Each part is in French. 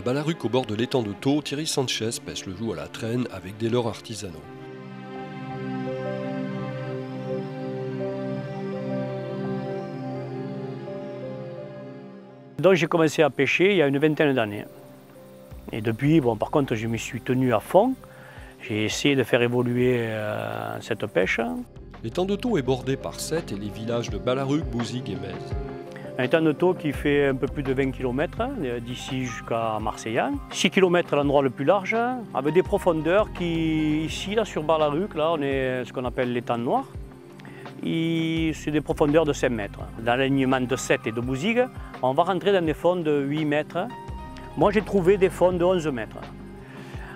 Balaruc, au bord de l'étang de Thau, Thierry Sanchez pêche le loup à la traîne avec des leurres artisanaux. Donc j'ai commencé à pêcher il y a une vingtaine d'années. Et depuis, bon, par contre, je me suis tenu à fond. J'ai essayé de faire évoluer cette pêche. L'étang de Thau est bordé par Sète et les villages de Balaruc, Bouzigues et Metz. Un étang de Thau qui fait un peu plus de 20 km, d'ici jusqu'à Marseillan. 6 km à l'endroit le plus large, avec des profondeurs qui, ici, là, sur Balaruc, là, on est ce qu'on appelle l'étang noir. C'est des profondeurs de 5 mètres. Dans l'alignement de Sète et de Bouzigues, on va rentrer dans des fonds de 8 mètres. Moi, j'ai trouvé des fonds de 11 mètres.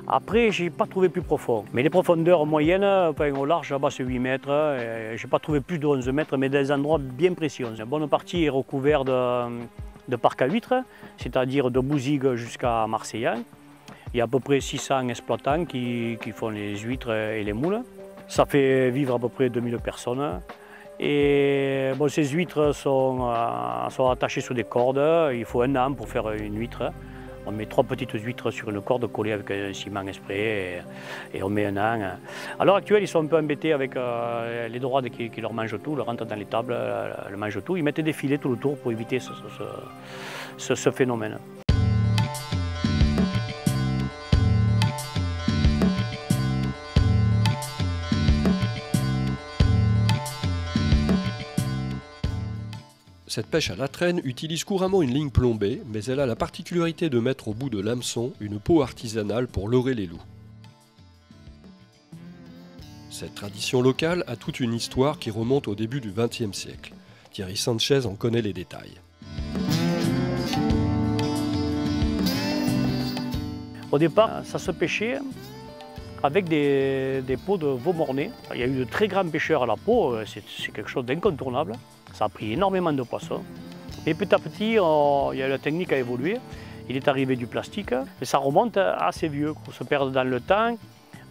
Après, je n'ai pas trouvé plus profond. Mais les profondeurs moyennes, enfin, au large, là-bas, c'est 8 mètres. Je n'ai pas trouvé plus de 11 mètres, mais des endroits bien précis. Une bonne partie est recouverte de parcs à huîtres, c'est-à-dire de Bouzigues jusqu'à Marseillan. Il y a à peu près 600 exploitants qui font les huîtres et les moules. Ça fait vivre à peu près 2000 personnes. Et bon, ces huîtres sont attachées sur des cordes. Il faut un an pour faire une huître. On met 3 petites huîtres sur une corde collée avec un ciment exprès et on met un an. À l'heure actuelle, ils sont un peu embêtés avec les dorades qui leur mangent tout, leur rentrent dans les tables, le mangent tout. Ils mettent des filets tout le tour pour éviter ce phénomène. Cette pêche à la traîne utilise couramment une ligne plombée, mais elle a la particularité de mettre au bout de l'hameçon une peau artisanale pour leurrer les loups. Cette tradition locale a toute une histoire qui remonte au début du XXe siècle. Thierry Sanchez en connaît les détails. Au départ, ça se pêchait avec des peaux de veau mornay. Il y a eu de très grands pêcheurs à la peau, c'est quelque chose d'incontournable. Ça a pris énormément de poissons. Et petit à petit, la technique a évolué. Il est arrivé du plastique et ça remonte assez vieux, qu'on se perd dans le temps.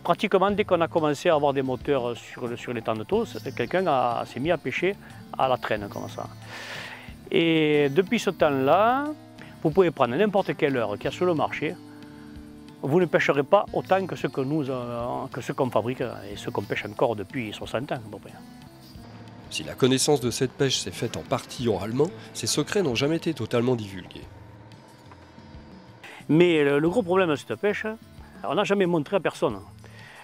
Pratiquement dès qu'on a commencé à avoir des moteurs sur l'étang de Thau, quelqu'un s'est mis à pêcher à la traîne comme ça. Et depuis ce temps-là, vous pouvez prendre n'importe quelle heure qu'il y a sur le marché. Vous ne pêcherez pas autant que ce qu'on fabrique et ce qu'on pêche encore depuis 60 ans à peu près. Si la connaissance de cette pêche s'est faite en partie oralement, ses secrets n'ont jamais été totalement divulgués. Mais le gros problème de cette pêche, on n'a jamais montré à personne.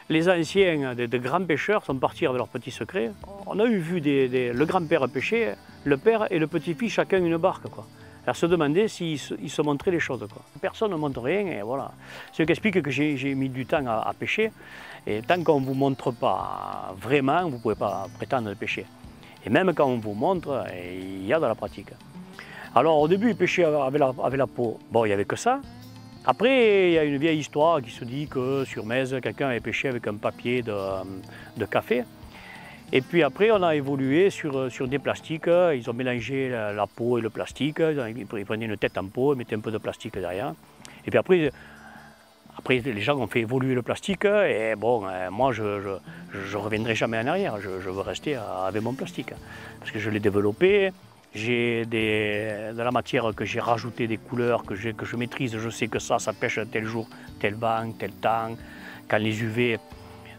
Les anciens, des grands pêcheurs sont partis avec leurs petits secrets. On a vu le grand-père pêcher, le père et le petit-fils, chacun une barque, quoi. À se demander s'ils se montraient les choses, quoi. Personne ne montre rien et voilà. Ce qui explique que j'ai mis du temps à pêcher. Et tant qu'on ne vous montre pas vraiment, vous ne pouvez pas prétendre pêcher. Et même quand on vous montre, il y a de la pratique. Alors au début, ils pêchaient avec la peau. Bon, il n'y avait que ça. Après, il y a une vieille histoire qui se dit que sur Metz, quelqu'un avait pêché avec un papier de café. Et puis après, on a évolué sur des plastiques. Ils ont mélangé la peau et le plastique. Ils prenaient une tête en peau, ils mettaient un peu de plastique derrière. Et puis après, les gens ont fait évoluer le plastique. Et bon, moi, je ne reviendrai jamais en arrière. Je veux rester avec mon plastique. Parce que je l'ai développé. J'ai de la matière que j'ai rajouté, des couleurs que je maîtrise. Je sais que ça pêche tel jour, tel vent, tel temps. Quand les UV...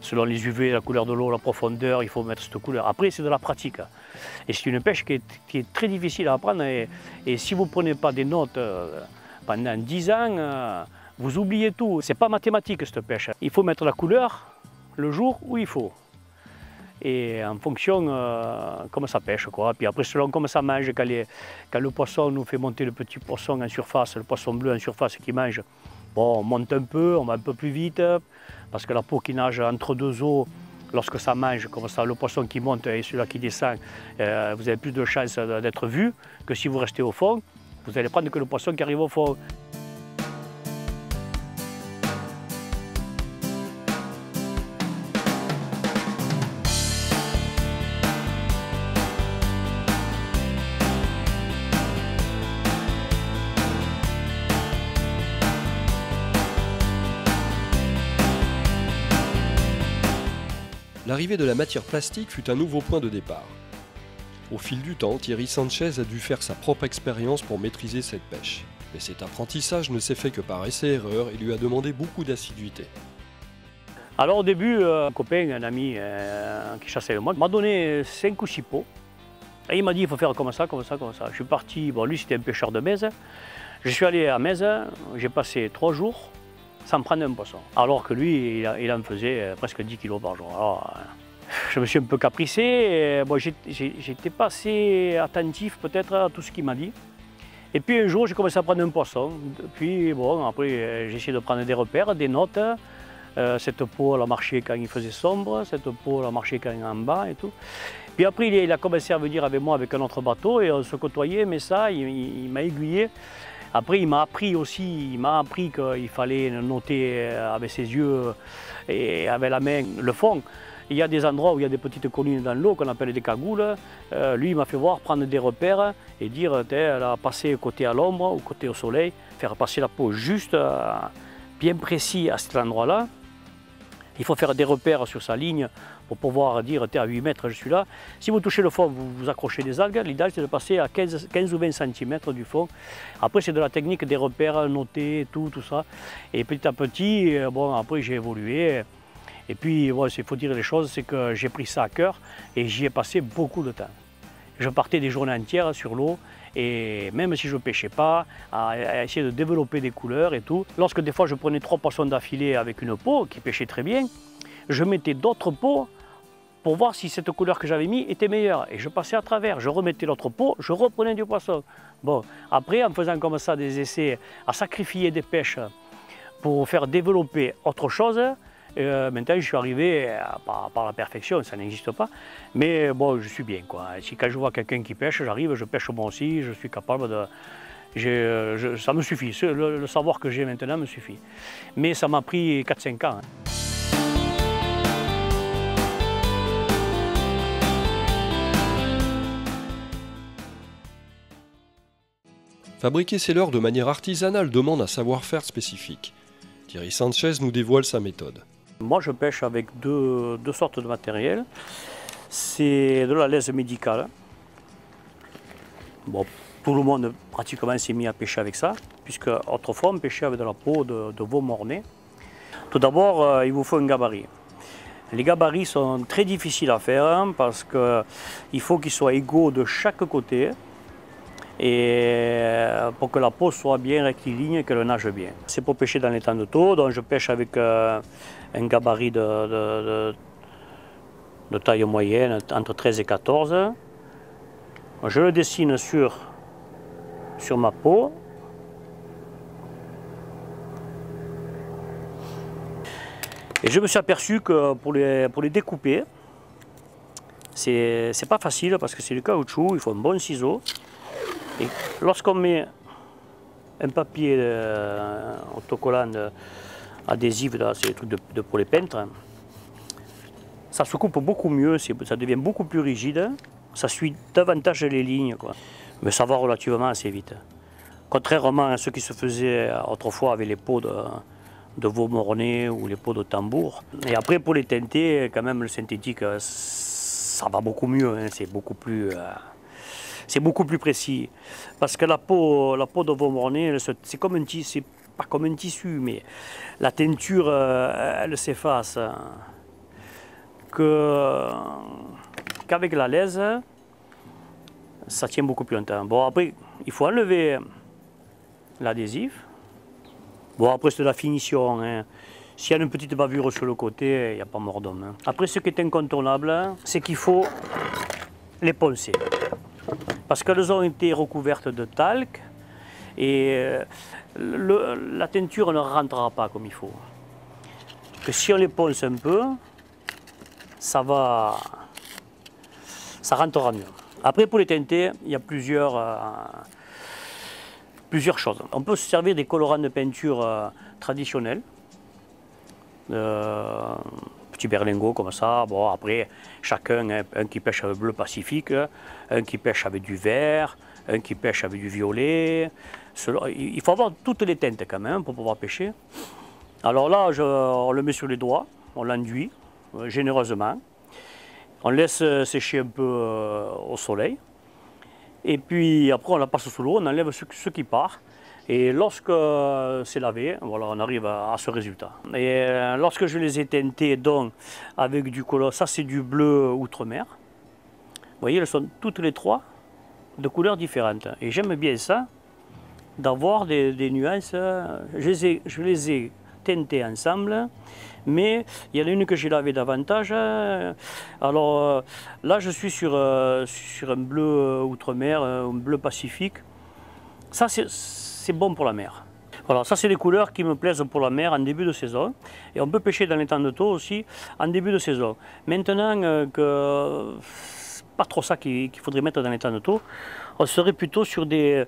Selon les UV, la couleur de l'eau, la profondeur, il faut mettre cette couleur. Après, c'est de la pratique. Et c'est une pêche qui est très difficile à apprendre. Et si vous ne prenez pas des notes pendant 10 ans, vous oubliez tout. Ce n'est pas mathématique, cette pêche. Il faut mettre la couleur le jour où il faut. Et en fonction comment ça pêche, quoi. Puis après, selon comment ça mange, quand le poisson nous fait monter le petit poisson en surface, le poisson bleu en surface qui mange, bon, on monte un peu, on va un peu plus vite, parce que la peau qui nage entre deux eaux, lorsque ça mange, comme ça, le poisson qui monte et celui-là qui descend, vous avez plus de chances d'être vu que si vous restez au fond, vous allez prendre que le poisson qui arrive au fond. L'arrivée de la matière plastique fut un nouveau point de départ. Au fil du temps, Thierry Sanchez a dû faire sa propre expérience pour maîtriser cette pêche. Mais cet apprentissage ne s'est fait que par essai-erreur et lui a demandé beaucoup d'assiduité. Alors au début, un copain, un ami qui chassait avec moi, m'a donné 5 ou 6 pots. Et il m'a dit il faut faire comme ça, comme ça, comme ça. Je suis parti, bon lui c'était un pêcheur de Mèze. Je suis allé à Mèze, j'ai passé 3 jours sans prendre un poisson. Alors que lui, il en faisait presque 10 kilos par jour. Alors, je me suis un peu capricé, et, bon, j'étais pas assez attentif peut-être à tout ce qu'il m'a dit. Et puis un jour, j'ai commencé à prendre un poisson. Puis bon, après j'ai essayé de prendre des repères, des notes. Cette peau, elle a marché quand il faisait sombre, cette peau, elle a marché quand il est en bas et tout. Puis après, il a commencé à venir avec moi avec un autre bateau et on se côtoyait, mais ça, il m'a aiguillé. Après, il m'a appris qu'il fallait noter avec ses yeux et avec la main le fond. Il y a des endroits où il y a des petites collines dans l'eau qu'on appelle des cagoules. Lui, il m'a fait voir, prendre des repères et dire, elle a passé côté à l'ombre ou côté au soleil, faire passer la peau juste bien précis à cet endroit-là. Il faut faire des repères sur sa ligne pour pouvoir dire, à 8 mètres, je suis là. Si vous touchez le fond, vous accrochez des algues. L'idéal, c'est de passer à 15 ou 20 cm du fond. Après, c'est de la technique des repères, noter, tout ça. Et petit à petit, bon, après, j'ai évolué. Et puis, bon, il faut dire les choses, c'est que j'ai pris ça à cœur et j'y ai passé beaucoup de temps. Je partais des journées entières sur l'eau et même si je ne pêchais pas, à essayer de développer des couleurs et tout. Lorsque des fois je prenais 3 poissons d'affilée avec une peau qui pêchait très bien, je mettais d'autres peaux pour voir si cette couleur que j'avais mis était meilleure. Et je passais à travers, je remettais l'autre peau, je reprenais du poisson. Bon, après en faisant comme ça des essais, à sacrifier des pêches pour faire développer autre chose, maintenant je suis arrivé par la perfection, ça n'existe pas, mais bon, je suis bien quoi. Si quand je vois quelqu'un qui pêche, j'arrive, je pêche moi aussi, je suis capable de... ça me suffit, le savoir que j'ai maintenant me suffit. Mais ça m'a pris 4-5 ans. Fabriquer ses leurres de manière artisanale demande un savoir-faire spécifique. Thierry Sanchez nous dévoile sa méthode. Moi, je pêche avec deux sortes de matériel. C'est de la laisse médicale. Bon, tout le monde pratiquement s'est mis à pêcher avec ça, puisque autrefois on pêchait avec de la peau de veau mort-né. Tout d'abord, il vous faut un gabarit. Les gabarits sont très difficiles à faire hein, parce qu'il faut qu'ils soient égaux de chaque côté et pour que la peau soit bien rectiligne et qu'elle nage bien. C'est pour pêcher dans les temps de taux, donc je pêche avec un gabarit de taille moyenne, entre 13 et 14. Je le dessine sur ma peau. Et je me suis aperçu que pour les découper, c'est pas facile parce que c'est du caoutchouc, il faut un bon ciseau. Et lorsqu'on met un papier autocollant adhésif, c'est des trucs pour les peintres, ça se coupe beaucoup mieux, ça devient beaucoup plus rigide, ça suit davantage les lignes, quoi. Mais ça va relativement assez vite. Contrairement à ce qui se faisait autrefois avec les peaux de veau mort-né ou les peaux de tambour. Et après pour les teinter, quand même le synthétique, ça va beaucoup mieux, hein, c'est beaucoup plus précis. Parce que la peau de veau mort-né, c'est comme un tissu, c'est pas comme un tissu, mais la teinture, elle s'efface. Qu'avec la laisse, ça tient beaucoup plus longtemps. Bon après, il faut enlever l'adhésif. Bon après c'est de la finition, hein. S'il y a une petite bavure sur le côté, il n'y a pas mort d'homme. Hein. Après ce qui est incontournable, c'est qu'il faut les poncer. Parce qu'elles ont été recouvertes de talc et la teinture ne rentrera pas comme il faut. Que si on les ponce un peu, ça rentrera mieux. Après pour les teinter, il y a plusieurs choses. On peut se servir des colorants de peinture traditionnels. Petit berlingot comme ça. Bon après, chacun, hein, un qui pêche avec bleu Pacifique, un qui pêche avec du vert, un qui pêche avec du violet. Il faut avoir toutes les teintes quand même pour pouvoir pêcher. Alors là, on le met sur les doigts, on l'enduit généreusement. On laisse sécher un peu au soleil. Et puis après, on la passe sous l'eau, on enlève ce qui part. Et lorsque c'est lavé, voilà, on arrive à ce résultat. Et lorsque je les ai teintés donc avec du couleur, ça c'est du bleu outre-mer. Vous voyez, elles sont toutes les trois de couleurs différentes. Et j'aime bien ça, d'avoir des nuances. Je les ai teintés ensemble, mais il y en a une que j'ai lavée davantage. Alors là, je suis sur un bleu outre-mer, un bleu pacifique. Ça, c'est bon pour la mer. Voilà, ça c'est des couleurs qui me plaisent pour la mer en début de saison. Et on peut pêcher dans les temps de taux aussi en début de saison. Maintenant que c'est pas trop ça qu'il faudrait mettre dans les temps de taux, on serait plutôt sur des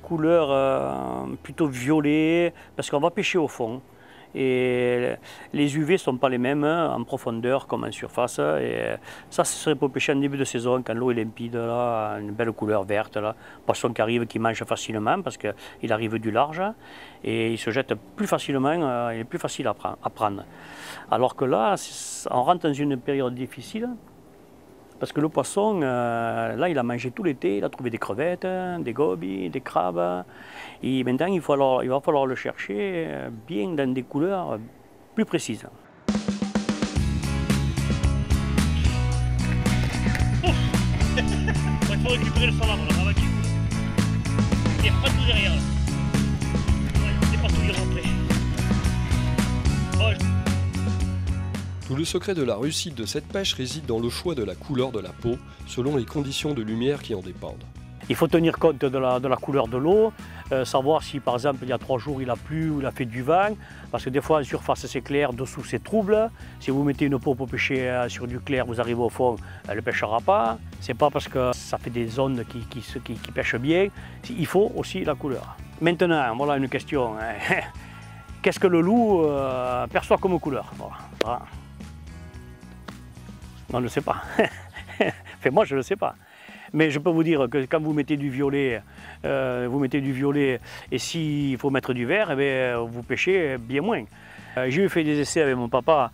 couleurs plutôt violet, parce qu'on va pêcher au fond. Et les UV ne sont pas les mêmes en profondeur comme en surface. Et ça, ce serait pour pêcher en début de saison, quand l'eau est limpide, là, une belle couleur verte. Là. Poisson qui arrive, qui mange facilement, parce qu'il arrive du large. Et il se jette plus facilement, il est plus facile à prendre. Alors que là, on rentre dans une période difficile. Parce que le poisson, là, il a mangé tout l'été, il a trouvé des crevettes, des gobies, des crabes. Et maintenant, il va falloir le chercher bien dans des couleurs plus précises. Il faut récupérer le salamandre, là, va-t-il. Il n'y a pas tout derrière. C'est pas tout y rentrer. Tout le secret de la réussite de cette pêche réside dans le choix de la couleur de la peau, selon les conditions de lumière qui en dépendent. Il faut tenir compte de la couleur de l'eau, savoir si par exemple il y a 3 jours il a plu ou il a fait du vent, parce que des fois en surface c'est clair, dessous c'est trouble. Si vous mettez une peau pour pêcher sur du clair, vous arrivez au fond, elle ne pêchera pas. C'est pas parce que ça fait des zones qui pêchent bien, il faut aussi la couleur. Maintenant, voilà une question. Qu'est-ce que le loup perçoit comme couleur? Voilà. On ne le sait pas. Enfin, moi, je ne le sais pas. Mais je peux vous dire que quand vous mettez du violet, et s'il faut mettre du vert, eh bien, vous pêchez bien moins. J'ai eu fait des essais avec mon papa,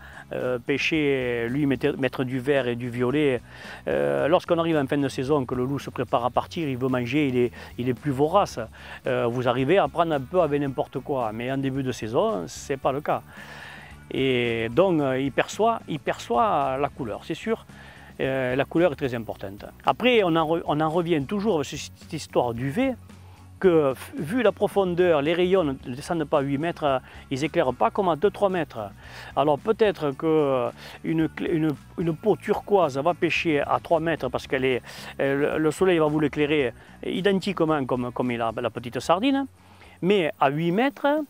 pêcher, lui mettre du vert et du violet. Lorsqu'on arrive en fin de saison, que le loup se prépare à partir, il veut manger, il est plus vorace. Vous arrivez à prendre un peu avec n'importe quoi, mais en début de saison, ce n'est pas le cas. Et donc il perçoit la couleur, c'est sûr. La couleur est très importante. Après, on en revient toujours à cette histoire d'UV, que vu la profondeur, les rayons ne descendent pas à 8 mètres, ils n'éclairent pas comme à 2-3 mètres. Alors peut-être qu'une peau turquoise va pêcher à 3 mètres parce que le soleil va vous l'éclairer identiquement comme la petite sardine, mais à 8 mètres,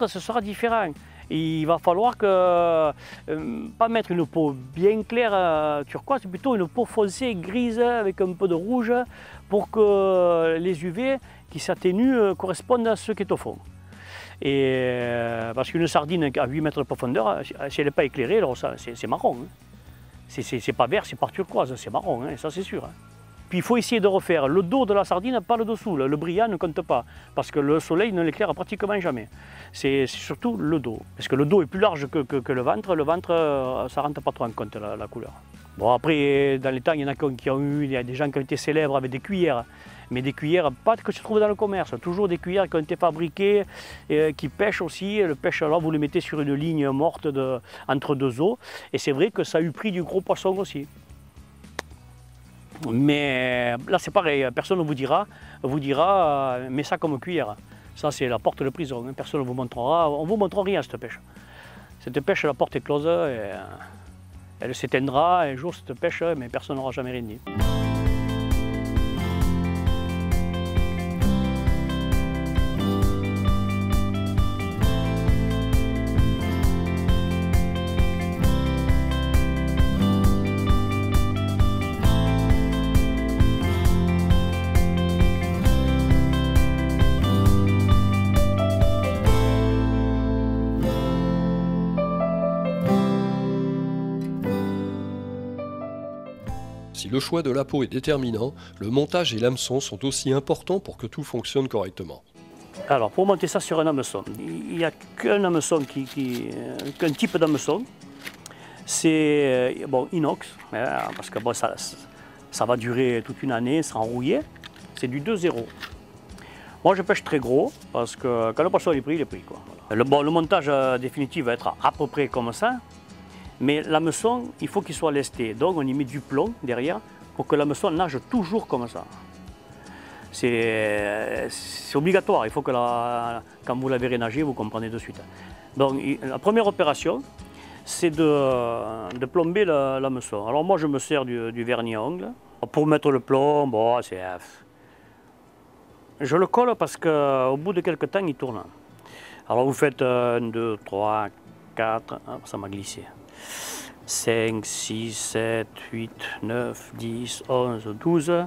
ce sera différent. Il va falloir pas mettre une peau bien claire turquoise, plutôt une peau foncée grise avec un peu de rouge pour que les UV qui s'atténuent correspondent à ce qui est au fond. Et parce qu'une sardine à 8 mètres de profondeur, si elle n'est pas éclairée, alors c'est marron. Hein. C'est pas vert, c'est pas turquoise, c'est marron, hein, ça c'est sûr. Hein. Puis il faut essayer de refaire le dos de la sardine, pas le dessous. Le brillant ne compte pas, parce que le soleil ne l'éclaire pratiquement jamais. C'est surtout le dos, parce que le dos est plus large que le ventre. Le ventre, ça ne rentre pas trop en compte, la couleur. Bon, après, dans les temps, il y en a qui ont eu, il y a des gens qui ont été célèbres avec des cuillères. Mais des cuillères, pas que se trouvent dans le commerce, toujours des cuillères qui ont été fabriquées, qui pêchent aussi. Le pêche, là, vous les mettez sur une ligne morte entre deux eaux. Et c'est vrai que ça a eu pris du gros poisson aussi. Mais là c'est pareil, personne ne vous dira mets ça comme cuillère. Ça c'est la porte de prison, personne ne vous montrera, on ne vous montre rien cette pêche. Cette pêche, la porte est close, et elle s'éteindra un jour cette pêche, mais personne n'aura jamais rien dit. Si le choix de la peau est déterminant, le montage et l'hameçon sont aussi importants pour que tout fonctionne correctement. Alors pour monter ça sur un hameçon, il n'y a qu'un hameçon, qu'un type d'hameçon. C'est inox, parce que bon, ça va durer toute une année, ça sera enrouillé. C'est du 2-0. Moi je pêche très gros parce que quand le poisson est pris, il est pris, quoi. Voilà. Le montage définitif va être à peu près comme ça, mais l'hameçon, il faut qu'il soit lesté. Donc on y met du plomb derrière pour que l'hameçon nage toujours comme ça. C'est obligatoire, il faut que quand vous la verrez nager, vous comprenez de suite. Donc la première opération, c'est de plomber l'hameçon. Alors moi je me sers du vernis à ongles. Pour mettre le plomb, bon, je le colle parce qu'au bout de quelques temps, il tourne. Alors vous faites 1, 2, 3, 4, ça m'a glissé. 5, 6, 7, 8, 9, 10, 11, 12. Je vais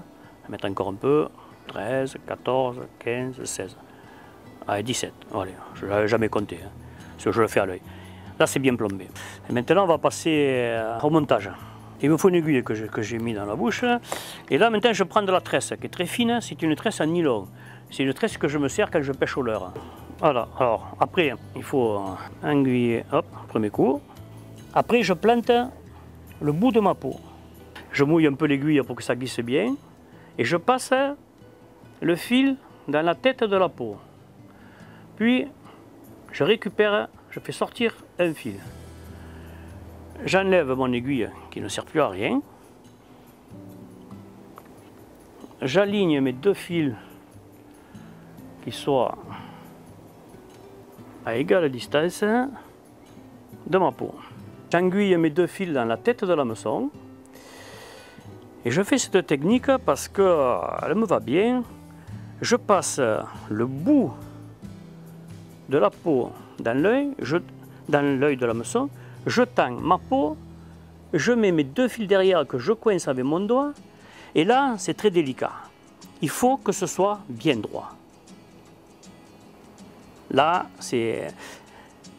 mettre encore un peu. 13, 14, 15, 16. Allez, 17. Allez, je ne l'avais jamais compté, hein, parce que je le fais à l'œil. Là, c'est bien plombé. Et maintenant, on va passer au montage. Il me faut une aiguille que j'ai mis dans la bouche. Et là, maintenant, je prends de la tresse qui est très fine. C'est une tresse en nylon. C'est une tresse que je me sers quand je pêche au leurre. Voilà. Alors, après, il faut aiguiller. Hop, premier coup. Après, je plante le bout de ma peau. Je mouille un peu l'aiguille pour que ça glisse bien. Et je passe le fil dans la tête de la peau. Puis, je récupère, je fais sortir un fil. J'enlève mon aiguille qui ne sert plus à rien. J'aligne mes deux fils qui soient à égale distance de ma peau. J'aiguille mes deux fils dans la tête de l'hameçon. Et je fais cette technique parce qu'elle me va bien. Je passe le bout de la peau dans l'œil de l'hameçon, je tends ma peau, je mets mes deux fils derrière que je coince avec mon doigt, et là c'est très délicat. Il faut que ce soit bien droit. Là,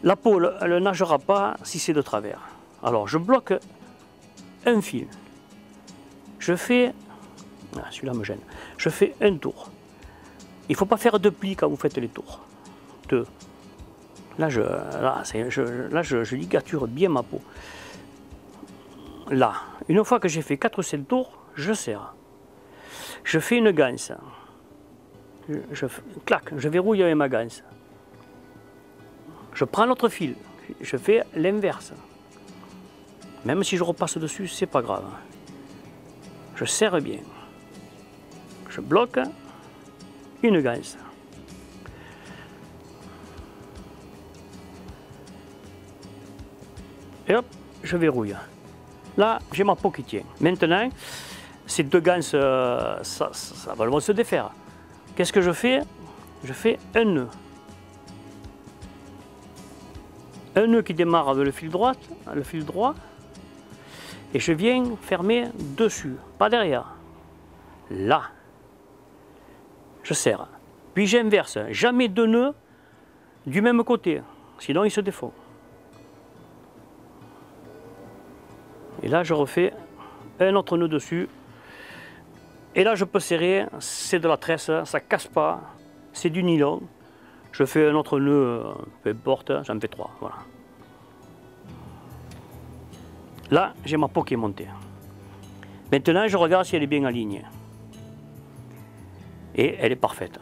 la peau elle ne nagera pas si c'est de travers. Alors je bloque un fil. Je fais, celui-là me gêne, je fais un tour. Il ne faut pas faire deux plis quand vous faites les tours. Deux. Là, je ligature bien ma peau. Là, une fois que j'ai fait 4 ou 5 tours, je serre. Je fais une ganse. Clac, je verrouille avec ma ganse. Je prends l'autre fil. Je fais l'inverse. Même si je repasse dessus, c'est pas grave. Je serre bien. Je bloque une ganse. Et hop, je verrouille. Là, j'ai ma peau qui tient. Maintenant, ces deux ganses, ça va se défaire. Qu'est-ce que je fais? Je fais un nœud. Un nœud qui démarre avec le fil droit, et je viens fermer dessus, pas derrière. Là, je serre. Puis j'inverse. Jamais deux nœuds du même côté, sinon ils se défont. Et là, je refais un autre nœud dessus. Et là, je peux serrer. C'est de la tresse, ça casse pas. C'est du nylon. Je fais un autre nœud, peu importe, j'en fais 3. Voilà. Là, j'ai ma peau qui est montée. Maintenant, je regarde si elle est bien alignée. Et elle est parfaite.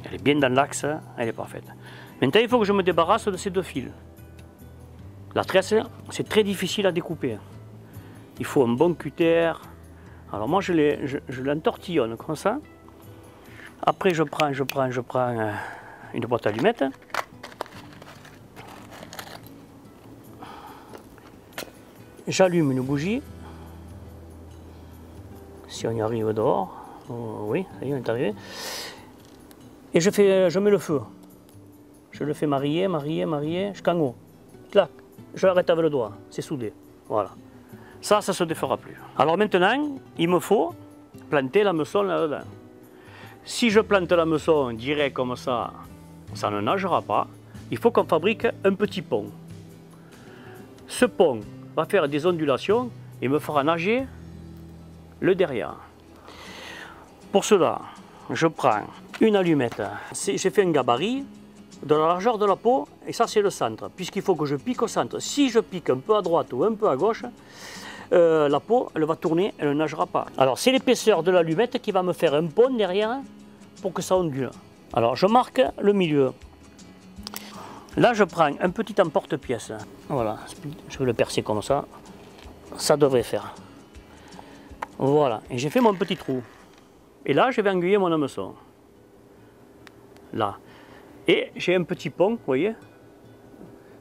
Elle est bien dans l'axe, elle est parfaite. Maintenant, il faut que je me débarrasse de ces deux fils. La tresse, c'est très difficile à découper. Il faut un bon cutter. Alors moi, je l'entortillonne comme ça. Après, je prends une boîte à allumettes. J'allume une bougie. Si on y arrive dehors. Oui, ça y est, on est arrivé. Et je mets le feu. Je le fais mariller jusqu'en haut. Clac, je l'arrête avec le doigt, c'est soudé. Voilà. Ça ne se défera plus. Alors maintenant, il me faut planter l'hameçon là-dedans. Si je plante l'hameçon direct comme ça, ça ne nagera pas. Il faut qu'on fabrique un petit pont. Ce pont va faire des ondulations et me fera nager le derrière. Pour cela, je prends une allumette. J'ai fait un gabarit de la largeur de la peau et ça c'est le centre. Puisqu'il faut que je pique au centre. Si je pique un peu à droite ou un peu à gauche, la peau elle va tourner, elle ne nagera pas. Alors c'est l'épaisseur de l'allumette qui va me faire un pont derrière pour que ça ondule. Alors je marque le milieu. Là je prends un petit emporte-pièce. Voilà, je vais le percer comme ça. Ça devrait faire. Voilà, et j'ai fait mon petit trou. Et là je vais aiguiller mon hameçon. Là. Et j'ai un petit pont, vous voyez.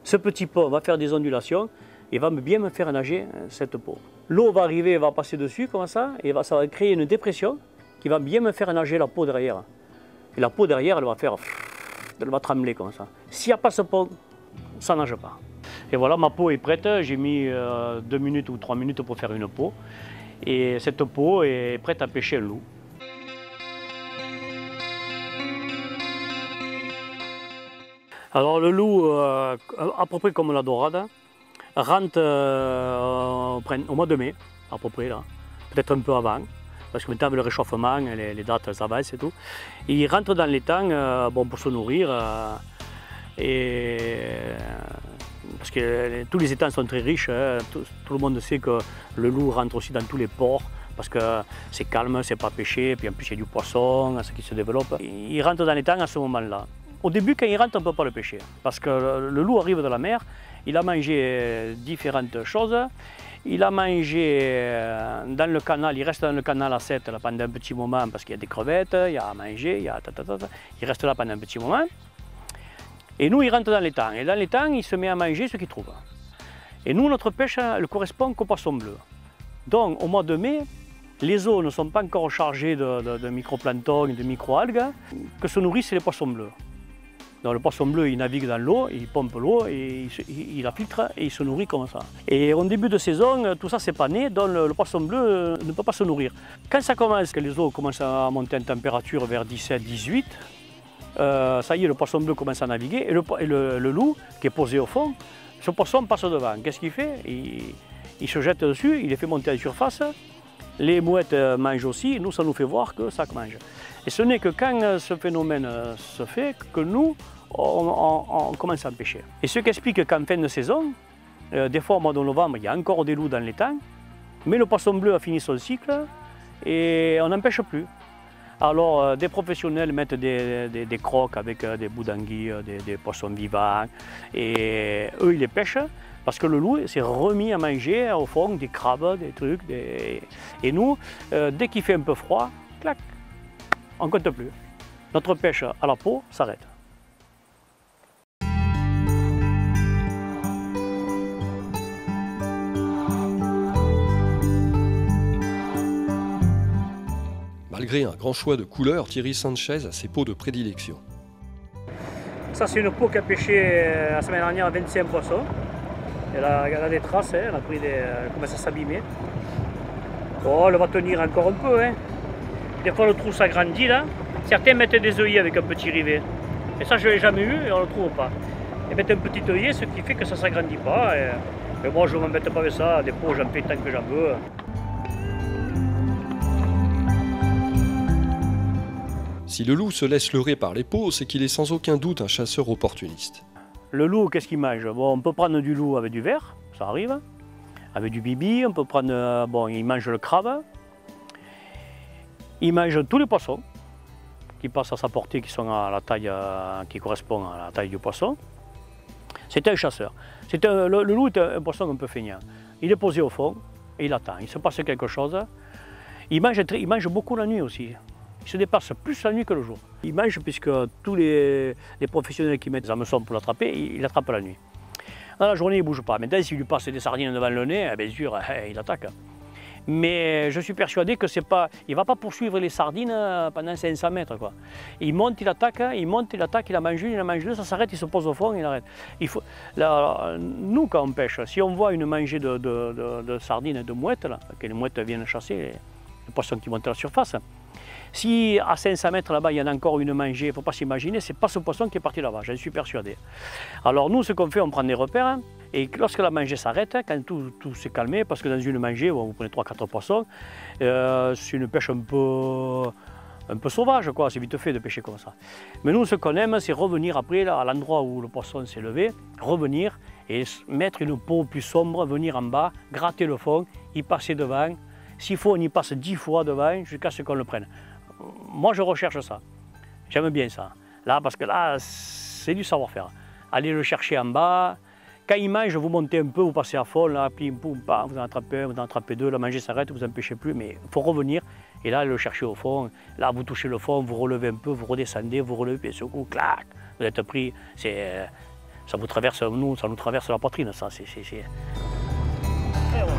Ce petit pont va faire des ondulations et va bien me faire nager cette peau. L'eau va arriver, va passer dessus comme ça, et ça va créer une dépression qui va bien me faire nager la peau derrière. Et la peau derrière, elle va trembler comme ça. S'il n'y a pas ce pont, ça nage pas. Et voilà, ma peau est prête. J'ai mis 2 minutes ou 3 minutes pour faire une peau. Et cette peau est prête à pêcher un loup. Alors le loup, à peu près comme la dorade, rentre au mois de mai, à peu près là, peut-être un peu avant, parce que maintenant avec le réchauffement, les dates elles avancent et tout. Et il rentre dans l'étang bon, pour se nourrir, parce que tous les étangs sont très riches, hein. Tout le monde sait que le loup rentre aussi dans tous les ports, parce que c'est calme, c'est pas pêché, puis en plus il y a du poisson, ce qui se développe. Il rentre dans l'étang à ce moment-là. Au début, quand il rentre, on ne peut pas le pêcher, parce que le loup arrive de la mer, il a mangé différentes choses, il a mangé dans le canal, il reste dans le canal à 7 là, pendant un petit moment, parce qu'il y a des crevettes, il y a à manger, il reste là pendant un petit moment. Et nous, il rentre dans l'étang, et dans l'étang, il se met à manger ce qu'il trouve. Et nous, notre pêche, elle correspond qu'au poisson bleu. Donc, au mois de mai, les eaux ne sont pas encore chargées de microplancton et de microalgues, que se nourrissent les poissons bleus. Donc le poisson bleu, il navigue dans l'eau, il pompe l'eau, et il la filtre et il se nourrit comme ça. Et au début de saison, tout ça c'est pas né, donc le poisson bleu ne peut pas se nourrir. Quand ça commence, que les eaux commencent à monter en température vers 17-18, ça y est, le poisson bleu commence à naviguer, et le loup qui est posé au fond, ce poisson passe devant. Qu'est-ce qu'il fait? Il se jette dessus, il les fait monter en surface. Les mouettes mangent aussi, nous ça nous fait voir que ça mange. Et ce n'est que quand ce phénomène se fait que nous, on commence à en pêcher. Et ce qui explique qu'en fin de saison, des fois au mois de novembre, il y a encore des loups dans l'étang, mais le poisson bleu a fini son cycle et on n'en pêche plus. Alors des professionnels mettent des crocs avec des bouts d'anguille, des poissons vivants, et eux ils les pêchent. Parce que le loup s'est remis à manger au fond des crabes, des trucs. Et nous, dès qu'il fait un peu froid, clac, on ne compte plus. Notre pêche à la peau s'arrête. Malgré un grand choix de couleurs, Thierry Sanchez a ses peaux de prédilection. Ça, c'est une peau qui a pêché la semaine dernière à 25 poissons. Elle a des traces, hein, elle a pris elle commence à s'abîmer. Oh, elle va tenir encore un peu. Hein. Des fois, le trou s'agrandit là. Certains mettent des œillets avec un petit rivet. Et ça, je ne l'ai jamais eu et on ne le trouve pas. Ils mettent un petit œillet, ce qui fait que ça ne s'agrandit pas. Mais moi, je ne m'embête pas avec ça. Des peaux, j'en fais tant que j'en veux. Si le loup se laisse leurrer par les peaux, c'est qu'il est sans aucun doute un chasseur opportuniste. Le loup, qu'est-ce qu'il mange? Bon, on peut prendre du loup avec du verre, ça arrive. Avec du bibi, on peut prendre... Bon, il mange le crabe. Il mange tous les poissons qui passent à sa portée, qui sont à la taille, qui correspond à la taille du poisson. C'est un chasseur. Le loup est un poisson un peu feignant. Il est posé au fond et il attend. Il se passe quelque chose. Il mange beaucoup la nuit aussi. Il se dépasse plus la nuit que le jour. Il mange puisque tous les professionnels qui mettent des hameçons pour l'attraper, il attrape la nuit. Dans la journée, il ne bouge pas. Maintenant, s'il lui passe des sardines devant le nez, bien sûr, il attaque. Mais je suis persuadé que c'est pas, il ne va pas poursuivre les sardines pendant 500 mètres. Quoi. Il monte, il attaque, il en mange une, il en mange deux, ça s'arrête, il se pose au fond, il arrête. Nous, quand on pêche, si on voit une mangée de sardines et de mouettes, là, que les mouettes viennent chasser les poissons qui montent à la surface, si à 500 mètres là-bas, il y en a encore une mangée, il ne faut pas s'imaginer, ce n'est pas ce poisson qui est parti là-bas, j'en suis persuadé. Alors nous, ce qu'on fait, on prend des repères, et lorsque la mangée s'arrête, quand tout s'est calmé, parce que dans une mangée, bon, vous prenez 3-4 poissons, c'est une pêche un peu sauvage, quoi. C'est vite fait de pêcher comme ça. Mais nous, ce qu'on aime, c'est revenir après, là, à l'endroit où le poisson s'est levé, revenir et mettre une peau plus sombre, venir en bas, gratter le fond, y passer devant. S'il faut, on y passe 10 fois devant jusqu'à ce qu'on le prenne. Moi, je recherche ça. J'aime bien ça. Là, parce que là, c'est du savoir-faire. Allez le chercher en bas. Quand il mange, vous montez un peu, vous passez à fond, là, pim, poum, pam, vous en attrapez un, vous en attrapez deux, le manger s'arrête, vous n'en pêchez plus, mais il faut revenir. Et là, le chercher au fond. Là, vous touchez le fond, vous relevez un peu, vous redescendez, vous relevez, puis second, clac, vous êtes pris. Ça vous traverse, ça nous traverse la poitrine, ça. Et voilà.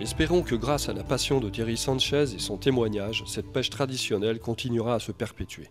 Espérons que grâce à la passion de Thierry Sanchez et son témoignage, cette pêche traditionnelle continuera à se perpétuer.